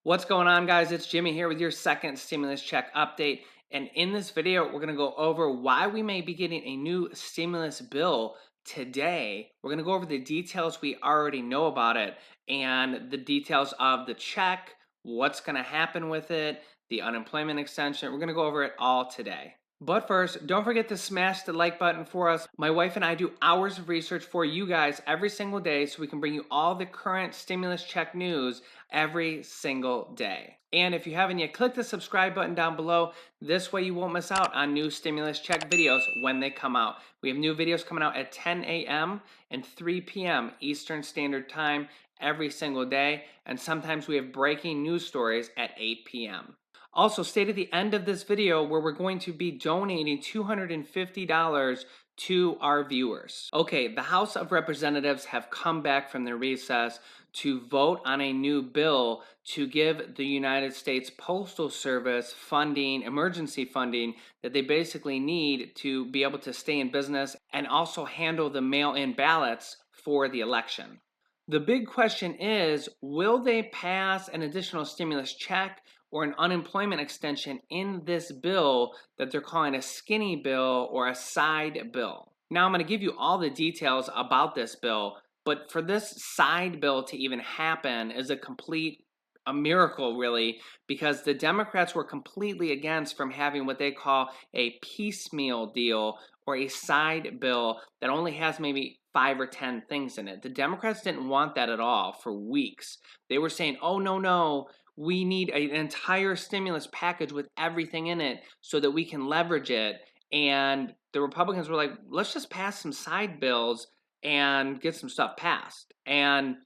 What's going on, guys? It's Jimmy here with your second stimulus check update. And in this video, we're going to go over why we may be getting a new stimulus bill today. We're going to go over the details we already know about it and the details of the check, what's going to happen with it, the unemployment extension. We're going to go over it all today. But first, don't forget to smash the like button for us. My wife and I do hours of research for you guys every single day so we can bring you all the current stimulus check news every single day. And if you haven't yet, click the subscribe button down below. This way you won't miss out on new stimulus check videos when they come out. We have new videos coming out at 10 a.m. and 3 p.m. Eastern Standard Time every single day. And sometimes we have breaking news stories at 8 p.m. Also, stay to the end of this video where we're going to be donating $250 to our viewers. Okay, the House of Representatives have come back from their recess to vote on a new bill to give the United States Postal Service funding, emergency funding, that they basically need to be able to stay in business and also handle the mail-in ballots for the election. The big question is, will they pass an additional stimulus check or an unemployment extension in this bill that they're calling a skinny bill or a side bill? Now, I'm going to give you all the details about this bill, but for this side bill to even happen is a miracle, really, because the Democrats were completely against from having what they call a piecemeal deal or a side bill that only has maybe 5 or 10 things in it. The Democrats didn't want that at all for weeks. They were saying, oh, no, we need an entire stimulus package with everything in it so that we can leverage it. And the Republicans were like, let's just pass some side bills and get some stuff passed. And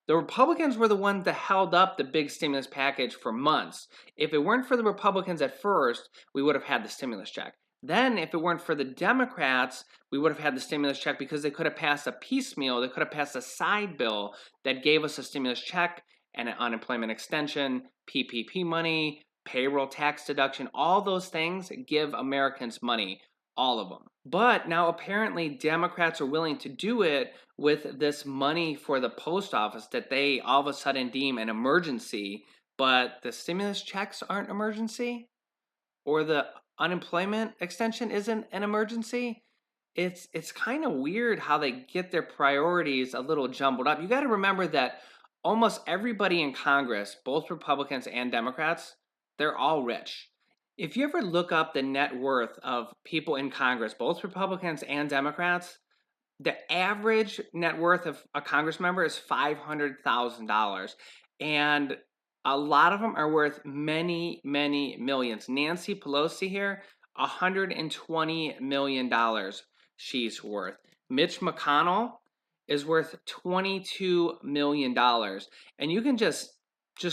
the Republicans were the ones that held up the big stimulus package for months. If it weren't for the Republicans at first, we would have had the stimulus check. Then, if it weren't for the Democrats, we would have had the stimulus check because they could have passed a piecemeal, they could have passed a side bill that gave us a stimulus check and an unemployment extension, PPP money, payroll tax deduction. All those things give Americans money, all of them. But now apparently Democrats are willing to do it with this money for the post office that they all of a sudden deem an emergency, but the stimulus checks aren't emergency? Or the unemployment extension isn't an emergency? It's kind of weird how they get their priorities a little jumbled up. You got to remember that almost everybody in Congress, both Republicans and Democrats, they're all rich. If you ever look up the net worth of people in Congress, both Republicans and Democrats, the average net worth of a Congress member is $500,000. And a lot of them are worth many, many millions. Nancy Pelosi here, $120 million she's worth. Mitch McConnell is worth $22 million. And you can just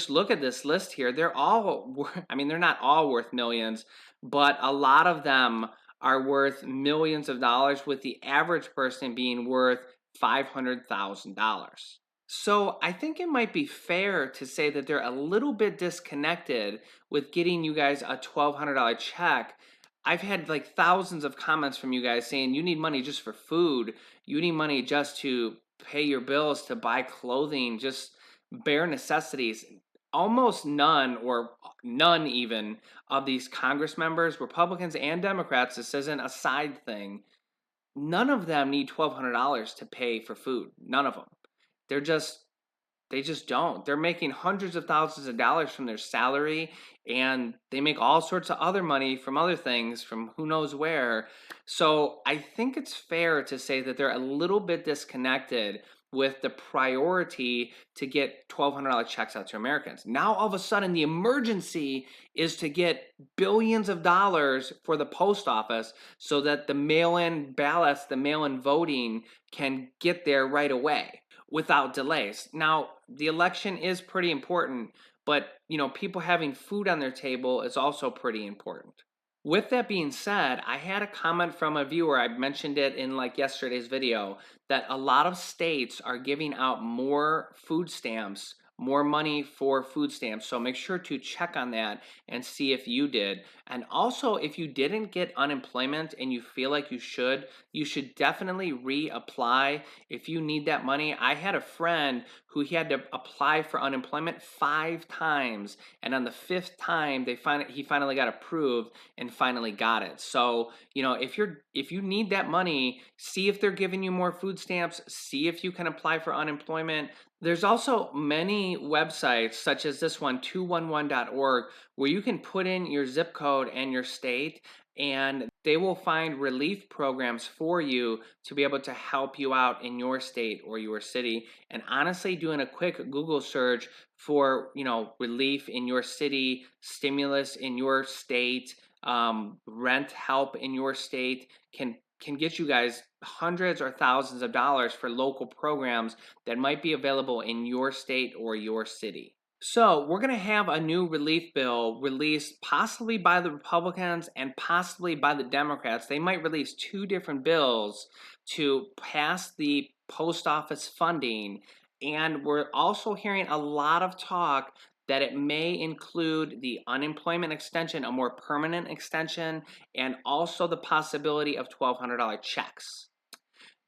look at this list here. They're all, I mean, they're not all worth millions, but a lot of them are worth millions of dollars, with the average person being worth $500,000. So I think it might be fair to say that they're a little bit disconnected with getting you guys a $1,200 check. I've had like thousands of comments from you guys saying you need money just for food. You need money just to pay your bills, to buy clothing, just bare necessities. Almost none, or none even, of these Congress members, Republicans and Democrats, this isn't a side thing, none of them need $1,200 to pay for food. None of them. They're just they just don't. They're making hundreds of thousands of dollars from their salary, and they make all sorts of other money from other things from who knows where. So I think it's fair to say that they're a little bit disconnected with the priority to get $1,200 checks out to Americans. Now, all of a sudden, the emergency is to get billions of dollars for the post office so that the mail-in ballots, the mail-in voting can get there right away without delays. Now, the election is pretty important, but people having food on their table is also pretty important. With that being said, I had a comment from a viewer, I mentioned it in like yesterday's video, that a lot of states are giving out more food stamps more money for food stamps. So make sure to check on that and see if you did. And also, if you didn't get unemployment and you feel like you should definitely reapply if you need that money. I had a friend who he had to apply for unemployment 5 times, and on the fifth time, he finally got approved and finally got it. So if you need that money, see if they're giving you more food stamps. See if you can apply for unemployment. There's also many websites, such as this one, 211.org, where you can put in your zip code and your state, and they will find relief programs for you to be able to help you out in your state or your city. And honestly, doing a quick Google search for, relief in your city, stimulus in your state, rent help in your state can get you guys hundreds or thousands of dollars for local programs that might be available in your state or your city. So, we're going to have a new relief bill released possibly by the Republicans and possibly by the Democrats. They might release two different bills to pass the post office funding. And we're also hearing a lot of talk that it may include the unemployment extension, a more permanent extension, and also the possibility of $1,200 checks.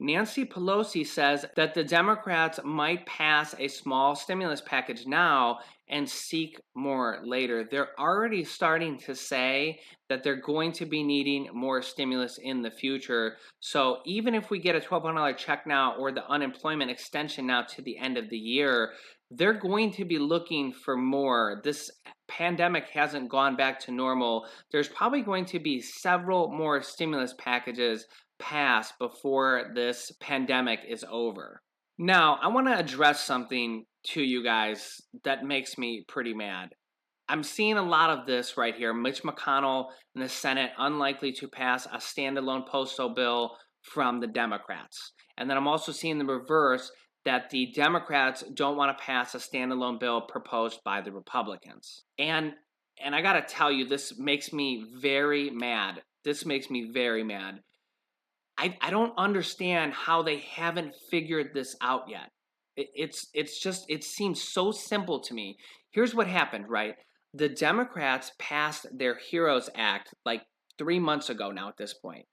Nancy Pelosi says that the Democrats might pass a small stimulus package now and seek more later. They're already starting to say that they're going to be needing more stimulus in the future. So even if we get a $1,200 check now or the unemployment extension now to the end of the year, they're going to be looking for more. This pandemic hasn't gone back to normal. There's probably going to be several more stimulus packages pass before this pandemic is over. Now, I want to address something to you guys that makes me pretty mad. I'm seeing a lot of this right here. Mitch McConnell in the Senate unlikely to pass a standalone postal bill from the Democrats. And then I'm also seeing the reverse, that the Democrats don't want to pass a standalone bill proposed by the Republicans. And I got to tell you, this makes me very mad. This makes me very mad. I don't understand how they haven't figured this out yet. It seems so simple to me. Here's what happened, right? The Democrats passed their HEROES Act like 3 months ago now at this point.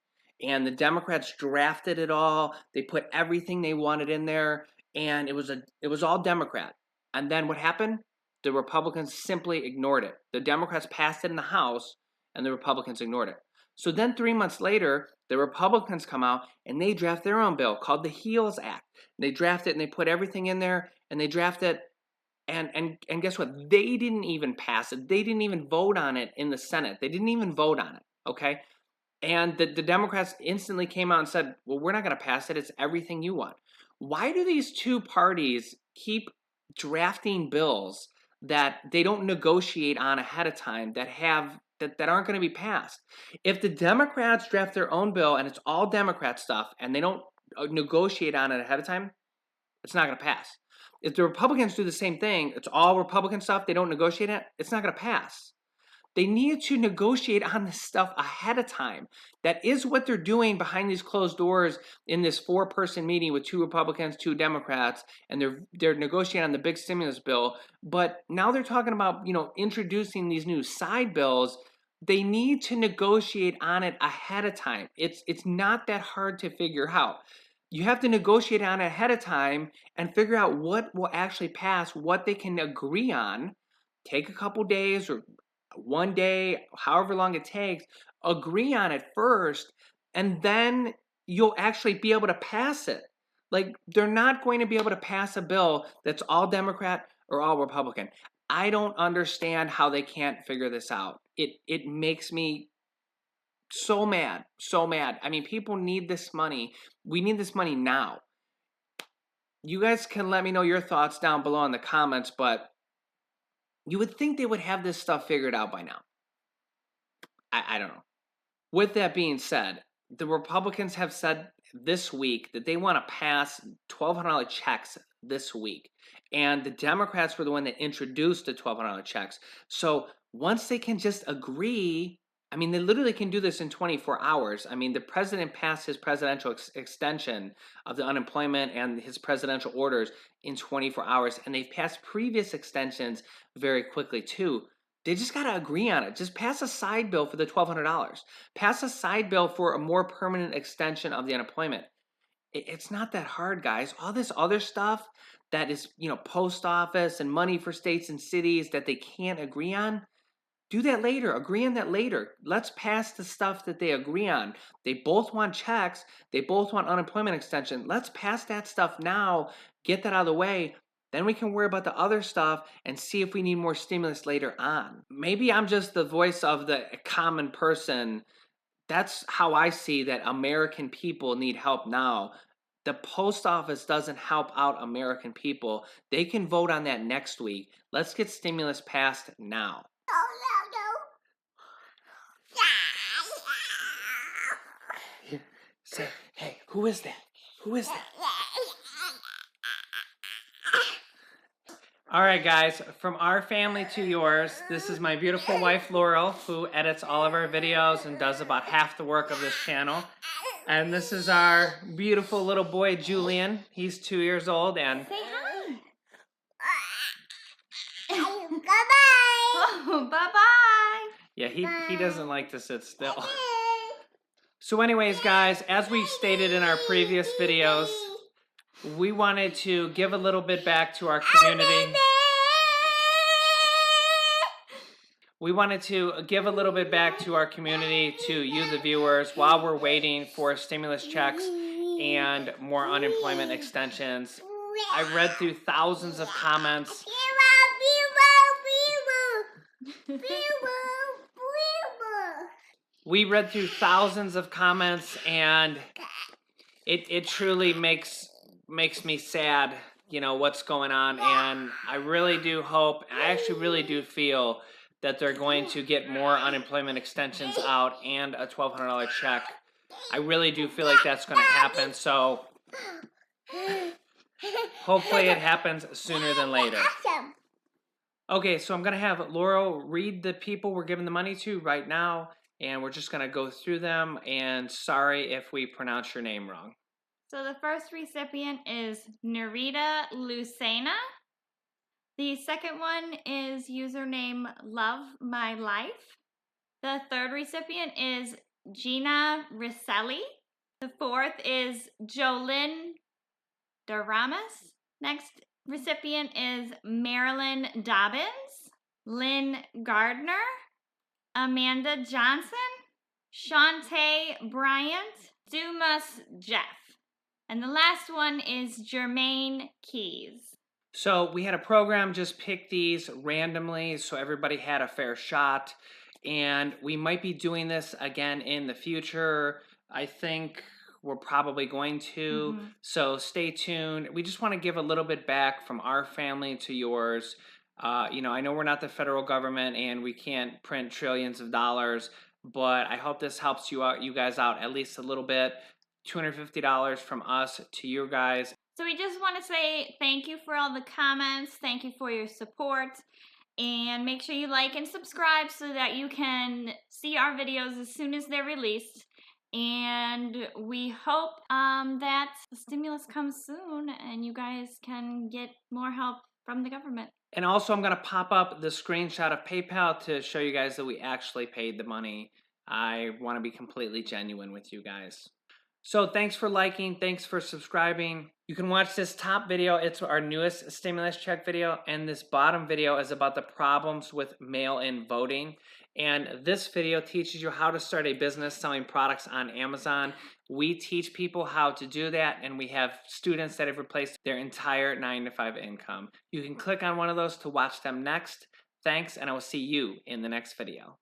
And the Democrats drafted it all. They put everything they wanted in there, and it was all Democrat. And then what happened? The Republicans simply ignored it. The Democrats passed it in the House, and the Republicans ignored it. So then 3 months later, the Republicans come out and they draft their own bill called the HEALS Act. They draft it and they put everything in there and they draft it, and guess what? They didn't even pass it. They didn't even vote on it in the Senate. They didn't even vote on it, okay? And the Democrats instantly came out and said, well, we're not going to pass it. It's everything you want. Why do these two parties keep drafting bills that they don't negotiate on ahead of time, that aren't going to be passed? If the Democrats draft their own bill and it's all Democrat stuff and they don't negotiate on it ahead of time, it's not going to pass. If the Republicans do the same thing, it's all Republican stuff, they don't negotiate it, it's not going to pass. They need to negotiate on this stuff ahead of time. That is what they're doing behind these closed doors in this 4-person meeting with 2 Republicans, 2 Democrats, and they're negotiating on the big stimulus bill. But now they're talking about, introducing these new side bills. They need to negotiate on it ahead of time. It's not that hard to figure out. You have to negotiate on it ahead of time and figure out what will actually pass, what they can agree on. Take a couple days or one day, however long it takes, agree on it first, and then you'll actually be able to pass it. Like, they're not going to be able to pass a bill that's all Democrat or all Republican. I don't understand how they can't figure this out. It makes me so mad, so mad. I mean, people need this money. We need this money now. You guys can let me know your thoughts down below in the comments, but you would think they would have this stuff figured out by now. I don't know. With that being said, the Republicans have said this week that they want to pass $1,200 checks this week. And the Democrats were the one that introduced the $1,200 checks. So once they can just agree I mean, they literally can do this in 24 hours. I mean, the president passed his presidential extension of the unemployment and his presidential orders in 24 hours, and they've passed previous extensions very quickly too. They just got to agree on it. Just pass a side bill for the $1,200. Pass a side bill for a more permanent extension of the unemployment. It's not that hard, guys. All this other stuff that is, post office and money for states and cities that they can't agree on, do that later. Agree on that later. Let's pass the stuff that they agree on. They both want checks. They both want unemployment extension. Let's pass that stuff now. Get that out of the way. Then we can worry about the other stuff and see if we need more stimulus later on. Maybe I'm just the voice of the common person. That's how I see that American people need help now. The post office doesn't help out American people. They can vote on that next week. Let's get stimulus passed now. Here, say, hey, who is that? Who is that? All right, guys, from our family to yours, this is my beautiful wife, Laurel, who edits all of our videos and does about half the work of this channel. And this is our beautiful little boy, Julian. He's 2 years old, and... Say hi. Bye-bye. Oh, bye-bye. Yeah, he doesn't like to sit still. So anyways, guys, as we stated in our previous videos, we wanted to give a little bit back to our community. We wanted to give a little bit back to our community, to you, the viewers, while we're waiting for stimulus checks and more unemployment extensions. I read through thousands of comments. We read through thousands of comments, and it truly makes me sad, what's going on. And I really do hope, I actually really do feel that they're going to get more unemployment extensions out and a $1,200 check. I really do feel like that's going to happen. So hopefully it happens sooner than later. Okay, so I'm going to have Laurel read the people we're giving the money to right now, and we're just going to go through them, and sorry if we pronounce your name wrong. So the first recipient is Narita Lucena. The second one is username Love My Life. The third recipient is Gina Riselli. The fourth is Jolyn Daramas. Next recipient is Marilyn Dobbins, Lynn Gardner, Amanda Johnson, Shantae Bryant, Dumas Jeff. And the last one is Jermaine Keys. So we had a program just pick these randomly so everybody had a fair shot. And we might be doing this again in the future. I think we're probably going to. Mm-hmm. So stay tuned. We just want to give a little bit back from our family to yours. I know we're not the federal government and we can't print trillions of dollars, but I hope this helps you guys out at least a little bit. $250 from us to you guys. So we just want to say thank you for all the comments. Thank you for your support. And make sure you like and subscribe so that you can see our videos as soon as they're released. And we hope that the stimulus comes soon and you guys can get more help from the government. And also I'm going to pop up the screenshot of PayPal to show you guys that we actually paid the money. I want to be completely genuine with you guys. So thanks for liking, thanks for subscribing. You can watch this top video, it's our newest stimulus check video, and this bottom video is about the problems with mail-in voting. And this video teaches you how to start a business selling products on Amazon. We teach people how to do that, and we have students that have replaced their entire 9-to-5 income. You can click on one of those to watch them next. Thanks, and I will see you in the next video.